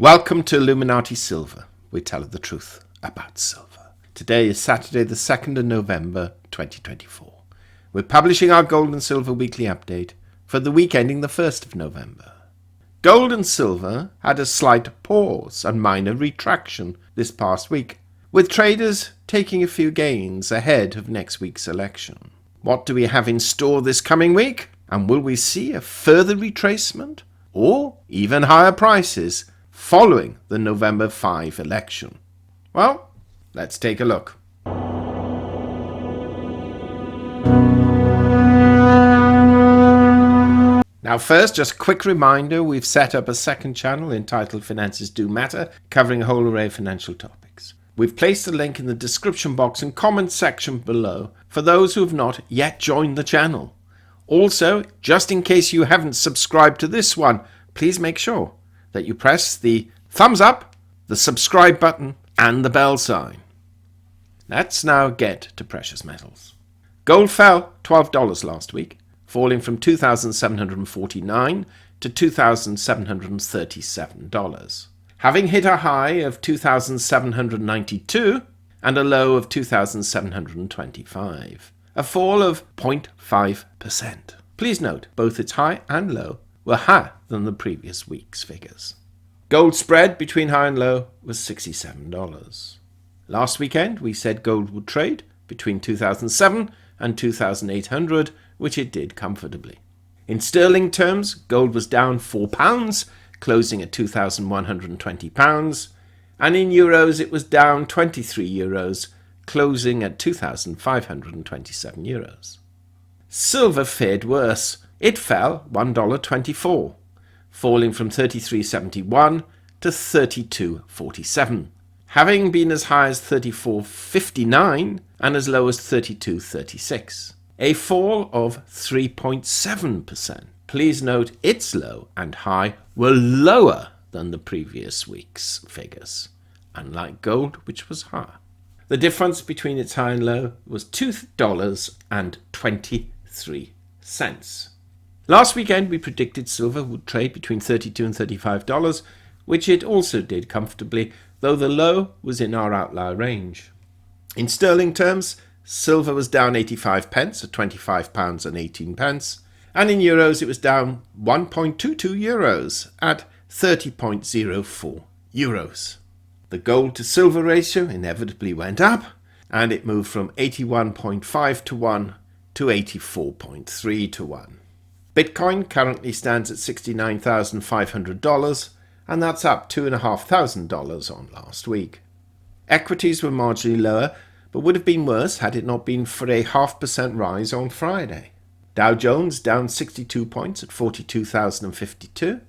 Welcome to Illuminati Silver. We tell the truth about silver. Today is Saturday the 2nd of November 2024. We're publishing our gold and silver weekly update for the week ending the 1st of November. Gold and silver had a slight pause and minor retraction this past week, with traders taking a few gains ahead of next week's election. What do we have in store this coming week? And will we see a further retracement or even higher prices following the November 5 election? Well, let's take a look. Now first, just a quick reminder, we've set up a second channel entitled Finances Do Matter, covering a whole array of financial topics. We've placed a link in the description box and comment section below for those who have not yet joined the channel. Also, just in case you haven't subscribed to this one, please make sure that you press the thumbs up, the subscribe button, and the bell sign. Let's now get to precious metals. Gold fell $12 last week, falling from $2,749 to $2,737, having hit a high of $2,792 and a low of $2,725, a fall of 0.5%. Please note, both its high and low were higher than the previous week's figures. Gold spread between high and low was $67. Last weekend we said gold would trade between $2,007 and $2,800, which it did comfortably. In sterling terms, gold was down £4, closing at £2,120, and in euros it was down €23, closing at €2,527. Silver fared worse. It fell $1.24, falling from $33.71 to $32.47, having been as high as $34.59 and as low as $32.36, a fall of 3.7%. Please note its low and high were lower than the previous week's figures, unlike gold, which was higher. The difference between its high and low was $2.23. Last weekend we predicted silver would trade between $32 and $35, which it also did comfortably, though the low was in our outlier range. In sterling terms, silver was down 85 pence at £25 and 18 pence, and in euros it was down 1.22 euros at 30.04 euros. The gold to silver ratio inevitably went up, and it moved from 81.5 to 1 to 84.3 to 1. Bitcoin currently stands at $69,500, and that's up $2,500 on last week. Equities were marginally lower, but would have been worse had it not been for a 0.5% rise on Friday. Dow Jones down 62 points at 42,052.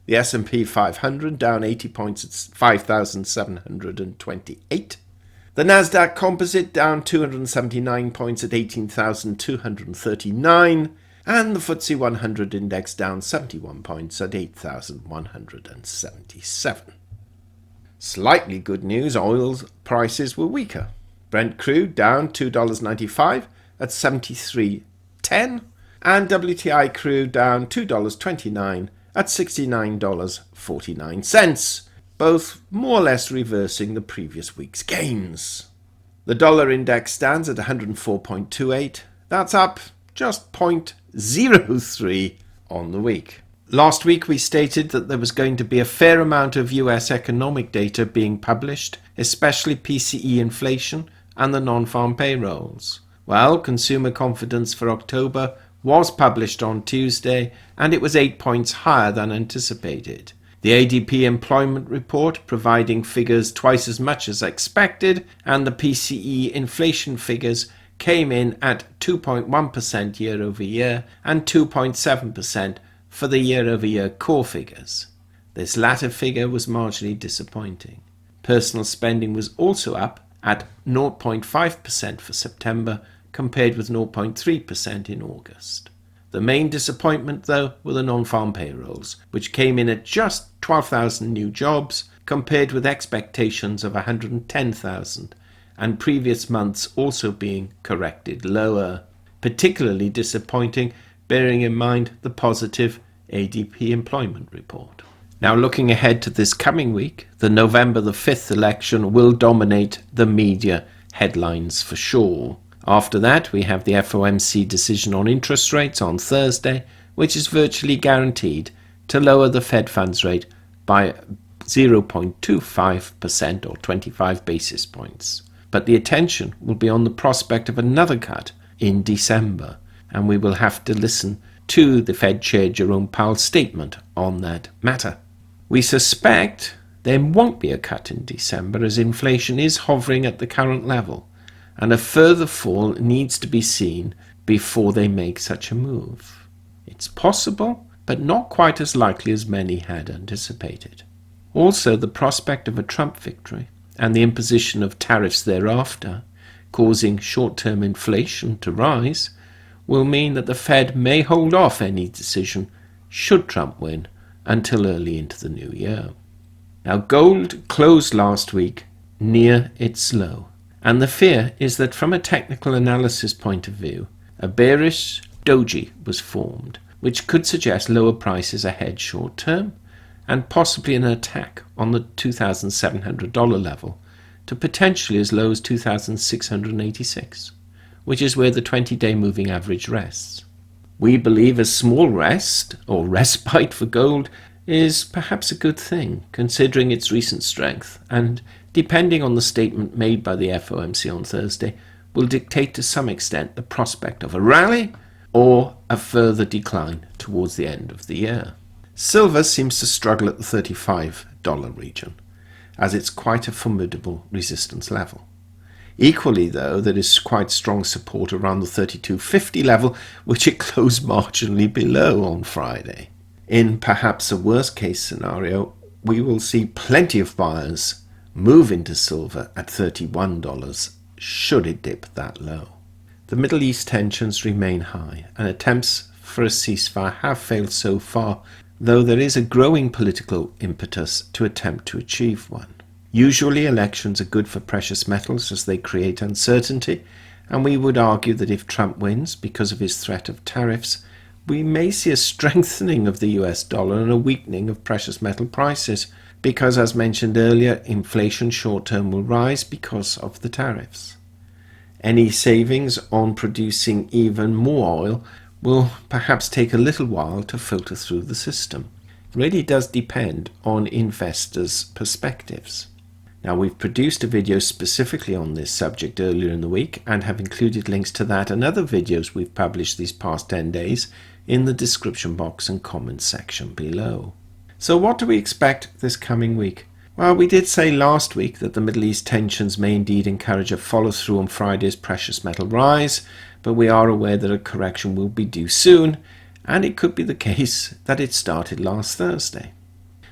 The S&P 500 down 80 points at 5,728. The Nasdaq Composite down 279 points at 18,239. And the FTSE 100 index down 71 points at 8,177. Slightly good news, oil prices were weaker. Brent crude down $2.95 at 73.10, and WTI crude down $2.29 at $69.49, both more or less reversing the previous week's gains. The dollar index stands at 104.28. That's up just 0.03 on the week. Last week we stated that there was going to be a fair amount of US economic data being published, especially PCE inflation and the non-farm payrolls. Well, consumer confidence for October was published on Tuesday, and it was 8 points higher than anticipated. The ADP employment report providing figures twice as much as expected, and the PCE inflation figures came in at 2.1% year over year and 2.7% for the year over year core figures. This latter figure was marginally disappointing. Personal spending was also up at 0.5% for September compared with 0.3% in August. The main disappointment, though, were the non-farm payrolls, which came in at just 12,000 new jobs compared with expectations of 110,000, and previous months also being corrected lower. Particularly disappointing, bearing in mind the positive ADP employment report. Now, looking ahead to this coming week, the November the 5th election will dominate the media headlines for sure. After that, we have the FOMC decision on interest rates on Thursday, which is virtually guaranteed to lower the Fed funds rate by 0.25% or 25 basis points. But the attention will be on the prospect of another cut in December, and we will have to listen to the Fed Chair Jerome Powell's statement on that matter. We suspect there won't be a cut in December as inflation is hovering at the current level, and a further fall needs to be seen before they make such a move. It's possible, but not quite as likely as many had anticipated. Also, the prospect of a Trump victory and the imposition of tariffs thereafter, causing short-term inflation to rise, will mean that the Fed may hold off any decision should Trump win until early into the new year. Now, gold closed last week near its low, and the fear is that from a technical analysis point of view, a bearish doji was formed, which could suggest lower prices ahead short term, and possibly an attack on the $2,700 level to potentially as low as $2,686, which is where the 20-day moving average rests. We believe a small rest, or respite for gold, is perhaps a good thing, considering its recent strength, and, depending on the statement made by the FOMC on Thursday, will dictate to some extent the prospect of a rally or a further decline towards the end of the year. Silver seems to struggle at the $35 region, as it's quite a formidable resistance level. Equally, though, there is quite strong support around the $32.50 level, which it closed marginally below on Friday. In perhaps a worst-case scenario, we will see plenty of buyers move into silver at $31 should it dip that low. The Middle East tensions remain high, and attempts for a ceasefire have failed so far, though there is a growing political impetus to attempt to achieve one. Usually elections are good for precious metals as they create uncertainty, and we would argue that if Trump wins because of his threat of tariffs, we may see a strengthening of the US dollar and a weakening of precious metal prices, because as mentioned earlier, inflation short-term will rise because of the tariffs. Any savings on producing even more oil will perhaps take a little while to filter through the system. It really does depend on investors' perspectives. Now, we've produced a video specifically on this subject earlier in the week and have included links to that and other videos we've published these past 10 days in the description box and comments section below. So what do we expect this coming week? Well, we did say last week that the Middle East tensions may indeed encourage a follow-through on Friday's precious metal rise, but we are aware that a correction will be due soon, and it could be the case that it started last Thursday.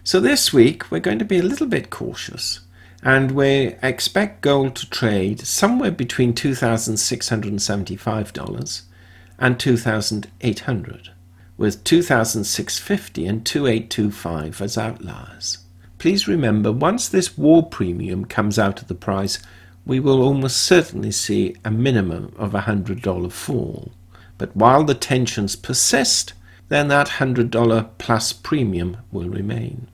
So this week, we're going to be a little bit cautious, and we expect gold to trade somewhere between $2,675 and $2,800, with $2,650 and $2,825 as outliers. Please remember, once this war premium comes out of the price, we will almost certainly see a minimum of $100 fall. But while the tensions persist, then that $100 plus premium will remain.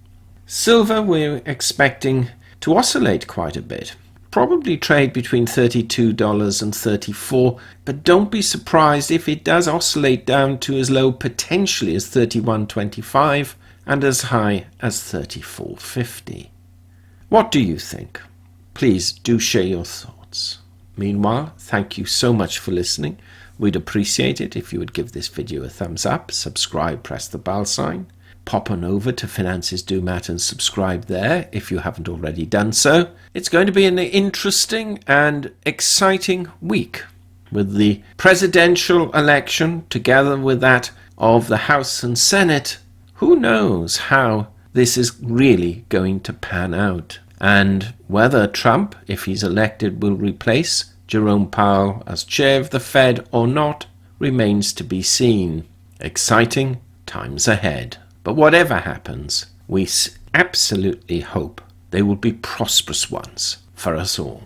Silver, we're expecting to oscillate quite a bit. Probably trade between $32 and $34, but don't be surprised if it does oscillate down to as low potentially as $31.25 and as high as $34.50. What do you think? Please do share your thoughts. Meanwhile, thank you so much for listening. We'd appreciate it if you would give this video a thumbs up, subscribe, press the bell sign. Pop on over to Finances Do Matter and subscribe there if you haven't already done so. It's going to be an interesting and exciting week with the presidential election together with that of the House and Senate. Who knows how this is really going to pan out, and whether Trump, if he's elected, will replace Jerome Powell as chair of the Fed or not remains to be seen. Exciting times ahead. But whatever happens, we absolutely hope they will be prosperous ones for us all.